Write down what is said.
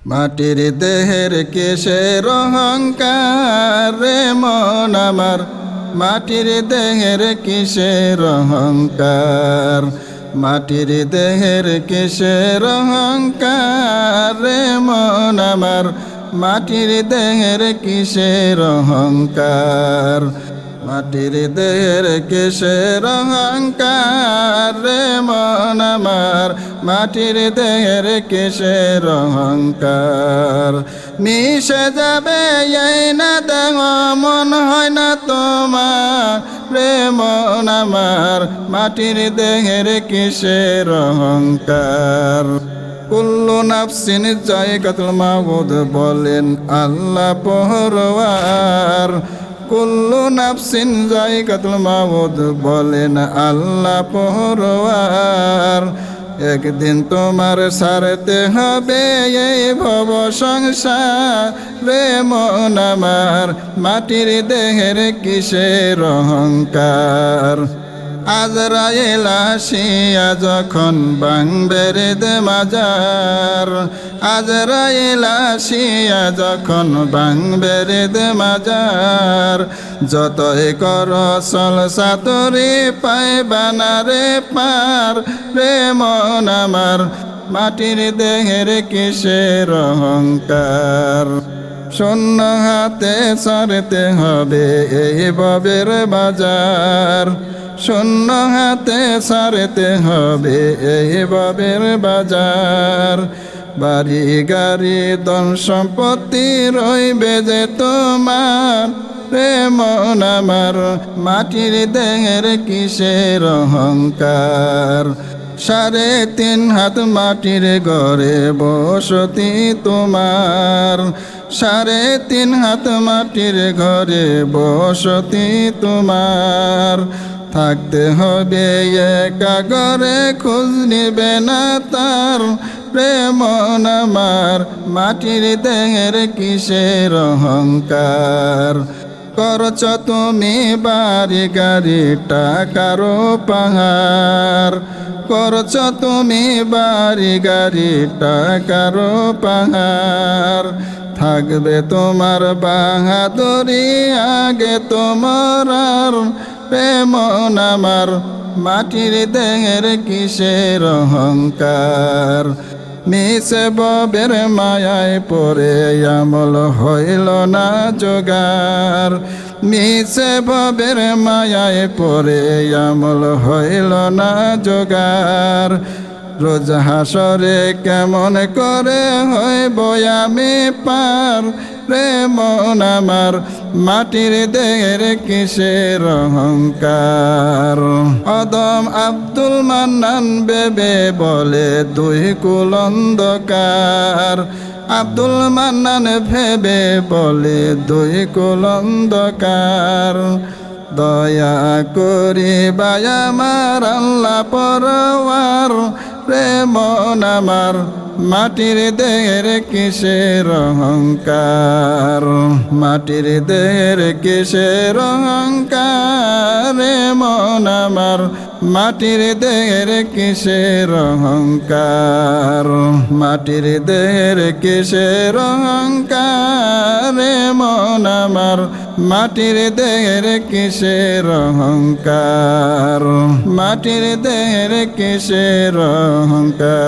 মাটির দেহের কিসের অহংকার রে মন আমার, মাটির দেহের কিসের অহংকার, মাটির দেহের কিসের অহংকার রে মন আমার, মাটির দেহের কিসের অহংকার, মাটির দেহের কিসের অহংকার রে মন আমার, মাটির দেহের কিসের অহংকার। মিশে যাবে এই না দেহ মন হয় না তোমার রে মন আমার, মাটির দেহের কিসের অহংকার। কুল্লু নাফসিন যায়কাতুল মাউত বলেন আল্লাহ পরওয়ার, কুল্লু নাফসিন যায়কাতুল মাউত বলেন আল্লাহ পরওয়ার। একদিন তোমার ছাড়তে হবে এই ভব সংসার রে মন আমার, মাটির দেহের কিসের অহংকার। আজরাইল আসিয়া যখন ভাঙবে হৃদয় মাজার, আজরাইল আসিয়া যখন ভাঙবে হৃদয় মাজার। যতই কর চলসা তোরে পাইবা না রে পার রে মন আমার, মাটির দেহের কিসের অহংকার। শূন্য হাতে ছাড়তে হবে এই ভবের বাজার, শূন্য হাতে ছাড়তে হবে এই ভবের বাজার। বাড়ি গাড়ি ধন সম্পত্তি রইবে যে তোমার রে মন আমার, মাটির দেহের কিসের অহংকার। 3.5 হাত মাটির ঘরে বসতি তোমার, 3.5 হাত মাটির ঘরে বসতি তোমার। থাকতে হবে একা ঘরে খোঁজ নিবে না তার রে মন আমার, মাটির দেহের কিসের অহংকার। করছ তুমি বাড়ি গাড়ি টাকারও পাহাড়, করছ তুমি বাড়ি গাড়ি টাকারও পাহাড়। থাকবে তোমার বাহাদুরি আগে তোমার আর রে মন আমার, মাটির দেহের কিসের অহংকার। মিছে ববের মায়ায় পড়ে আমল হইল না জোগার, মিছে ববের মায়ায় পড়ে আমল হইল না জোগার। রোজ হাসরে কেমন করে হইব আমি পার রে মন আমার, মাটির দেহের কিসের অহংকার। অদম আব্দুল মান্নান বেবে বলে 2 কুল অন্ধকার, আব্দুল মান্নান ভেবে বলে 2 কুল অন্ধকার। দয়া করি ভাই আমার আল্লাহ পরওয়ার রে মন আমার, মাটির দেহের কিসের অহংকার, মাটির দেহের কিসের অহংকার রে মন আমার, মাটির দেহের কিসের অহংকার, মাটির দেহের কিসের অহংকার রে মন আমার, মাটির দেহের কিসের অহংকার, মাটির দেহের কিসের অহংকার।